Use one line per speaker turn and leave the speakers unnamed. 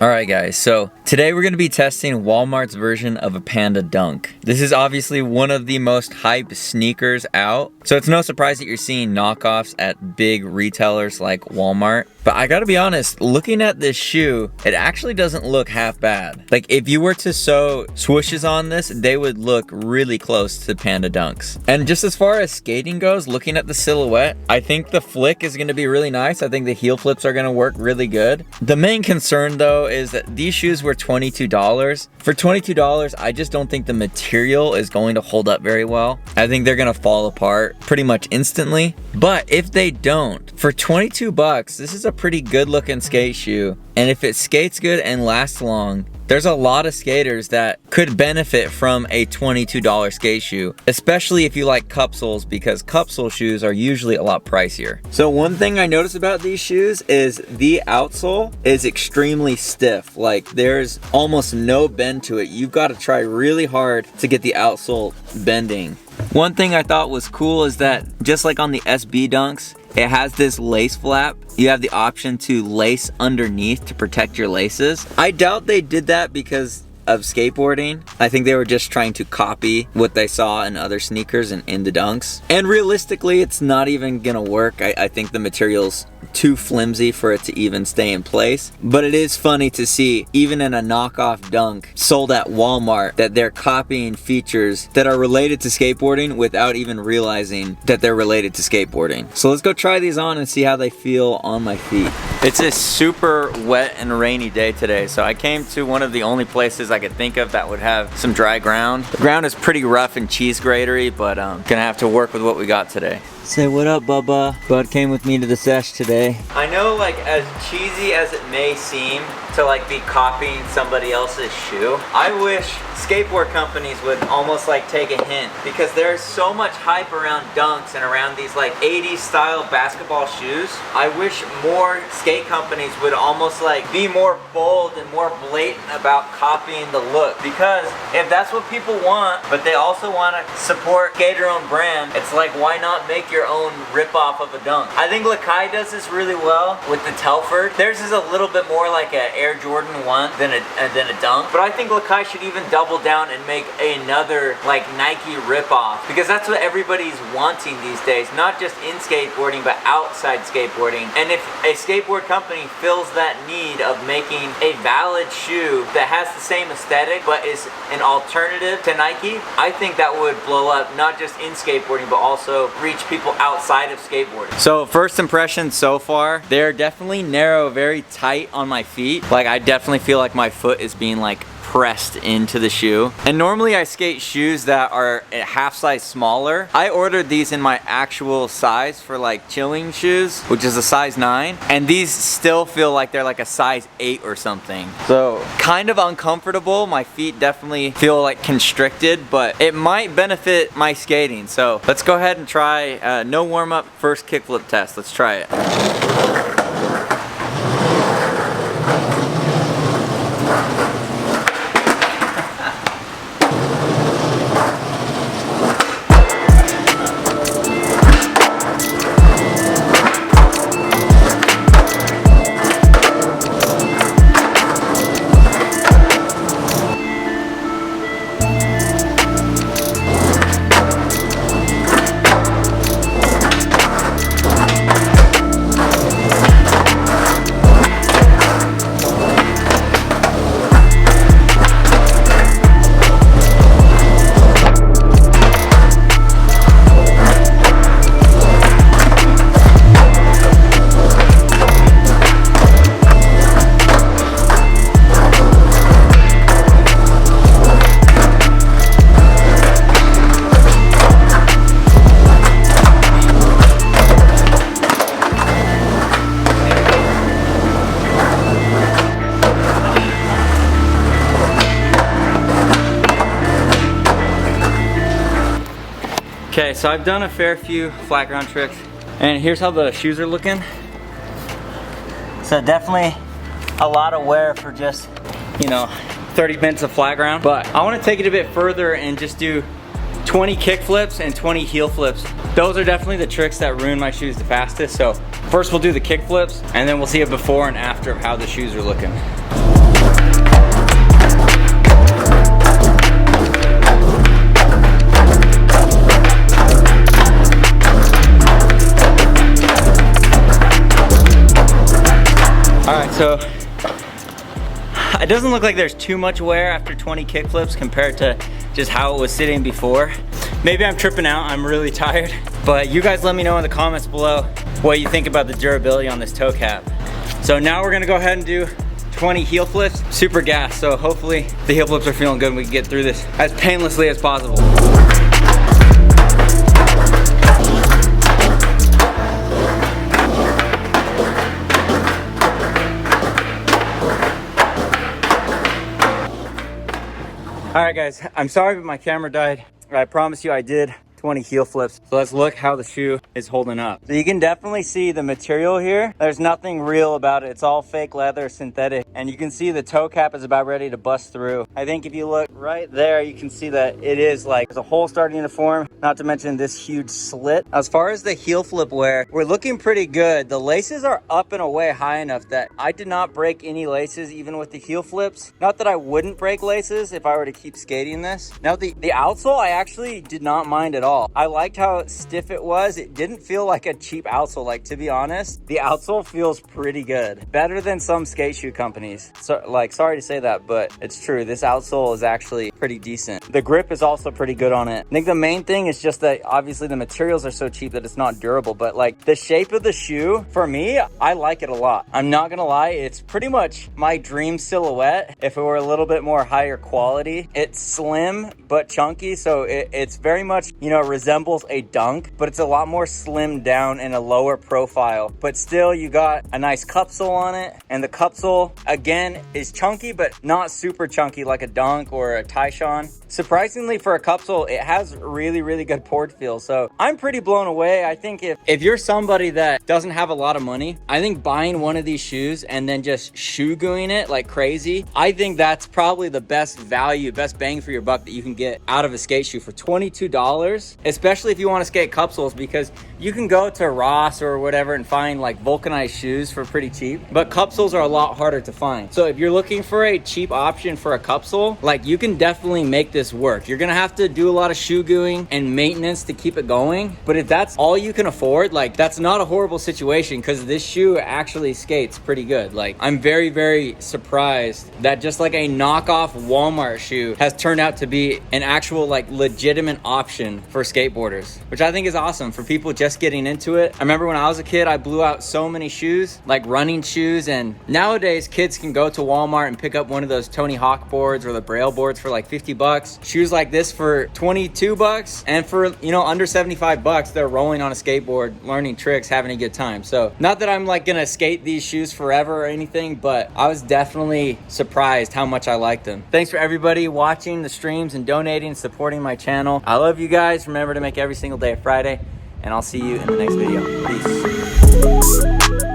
Alright guys, so today we're going to be testing Walmart's version of a Panda Dunk. This is obviously one of the most hyped sneakers out, so it's no surprise that you're seeing knockoffs at big retailers like Walmart. But I gotta be honest, looking at this shoe, it actually doesn't look half bad. Like if you were to sew swooshes on this, they would look really close to Panda Dunks. And just as far as skating goes, looking at the silhouette, I think the flick is gonna be really nice. I think the heel flips are gonna work really good. The main concern though is that these shoes were $22. For $22, I just don't think the material is going to hold up very well. I think they're gonna fall apart pretty much instantly. But if they don't, for 22 bucks, this is a pretty good looking skate shoe. And if it skates good and lasts long, there's a lot of skaters that could benefit from a $22 skate shoe, especially if you like cupsoles, because cupsole shoes are usually a lot pricier. So one thing I noticed about these shoes is the outsole is extremely stiff. Like there's almost no bend to it. You've got to try really hard to get the outsole bending. One thing I thought was cool is that just like on the SB Dunks, it has this lace flap. You have the option to lace underneath to protect your laces. I doubt they did that because of skateboarding. I think they were just trying to copy what they saw in other sneakers and in the Dunks. And realistically, it's not even gonna work. I think the material's too flimsy for it to even stay in place. But it is funny to see, even in a knockoff Dunk sold at Walmart, that they're copying features that are related to skateboarding without even realizing that they're related to skateboarding. So let's go try these on and see how they feel on my feet. It's a super wet and rainy day today, so I came to one of the only places I could think of that would have some dry ground. The ground is pretty rough and cheese gratery, but gonna have to work with what we got today. Say what up, Bubba. Bud came with me to the sesh today. I know, like, as cheesy as it may seem to like be copying somebody else's shoe, I wish skateboard companies would almost like take a hint, because there's so much hype around Dunks and around these like 80s style basketball shoes. I wish more skate companies would almost like be more bold and more blatant about copying the look, because if that's what people want, but they also want to support skater-owned brand, it's like, why not make your own rip-off of a Dunk? I think Lakai does this really well with the Telford. Theirs is a little bit more like an Air Jordan 1 than a Dunk, but I think Lakai should even double down and make another like Nike rip-off, because that's what everybody's wanting these days, not just in skateboarding but outside skateboarding. And if a skateboard company fills that need of making a valid shoe that has the same aesthetic but is an alternative to Nike, I think that would blow up, not just in skateboarding but also reach people outside of skateboarding. So first impressions so far, they're definitely narrow, very tight on my feet. Like I definitely feel like my foot is being like pressed into the shoe. And normally I skate shoes that are a half size smaller. I ordered these in my actual size for like chilling shoes, which is a size 9, and these still feel like they're like a size 8 or something. So kind of uncomfortable. My feet definitely feel like constricted, but it might benefit my skating. So let's go ahead and try no warm up, first kickflip test. Let's try it. Okay, so I've done a fair few flat ground tricks, and here's how the shoes are looking. So definitely a lot of wear for just, 30 minutes of flat ground. But I want to take it a bit further and just do 20 kick flips and 20 heel flips. Those are definitely the tricks that ruin my shoes the fastest. So first we'll do the kick flips, and then we'll see a before and after of how the shoes are looking.
So it doesn't look like there's too much wear after 20 kickflips compared to just how it was sitting before. Maybe I'm tripping out, I'm really tired. But you guys let me know in the comments below what you think about the durability on this toe cap. So now we're gonna go ahead and do 20 heel flips, super gas. So hopefully the heel flips are feeling good and we can get through this as painlessly as possible. All right guys, I'm sorry but my camera died. I promise you I did 20 heel flips. So let's look how the shoe is holding up. So you can definitely see the material here. There's nothing real about it. It's all fake leather, synthetic. And you can see the toe cap is about ready to bust through. I think if you look right there, you can see that it is like, there's a hole starting to form, not to mention this huge slit. As far as the heel flip wear, we're looking pretty good. The laces are up and away high enough that I did not break any laces, even with the heel flips. Not that I wouldn't break laces if I were to keep skating this. Now the outsole, I actually did not mind at all. I liked how stiff it was. It didn't feel like a cheap outsole. Like, to be honest, the outsole feels pretty good. Better than some skate shoe companies. So, like, sorry to say that, but it's true. This outsole is actually pretty decent. The grip is also pretty good on it. I think the main thing is just that obviously the materials are so cheap that it's not durable, but like the shape of the shoe, for me, I like it a lot. I'm not gonna lie, it's pretty much my dream silhouette if it were a little bit more higher quality. It's slim but chunky, so it's very much, you know, resembles a dunk, but it's a lot more slimmed down and a lower profile. But still, you got a nice cupsole on it, and the cupsole again is chunky but not super chunky like a dunk or a Tyshawn. Surprisingly, for a cupsole, it has really good port feel. So I'm pretty blown away. I think if you're somebody that doesn't have a lot of money, I think buying one of these shoes and then just shoe gooing it like crazy, I think that's probably the best value, best bang for your buck that you can get out of a skate shoe for $22, especially if you want to skate cupsoles, because you can go to Ross or whatever and find like vulcanized shoes for pretty cheap, but cupsoles are a lot harder to find. So if you're looking for a cheap option for a cupsole, like, you can definitely make this work. You're gonna have to do a lot of shoe gooing and maintenance to keep it going, but if that's all you can afford, like, that's not a horrible situation, because this shoe actually skates pretty good. Like, I'm very surprised that just like a knockoff Walmart shoe has turned out to be an actual like legitimate option for skateboarders, which I think is awesome for people just getting into it. I remember when I was a kid, I blew out so many shoes, like running shoes, and nowadays kids can go to Walmart and pick up one of those Tony Hawk boards or the Braille boards for like 50 bucks. Shoes like this for 22 bucks, and for, you know, under 75 bucks, they're rolling on a skateboard, learning tricks, having a good time. So not that I'm like gonna skate these shoes forever or anything, but I was definitely surprised how much I liked them. Thanks for everybody watching the streams and donating, supporting my channel. I love you guys. Remember to make every single day a Friday, and I'll see you in the next video. Peace.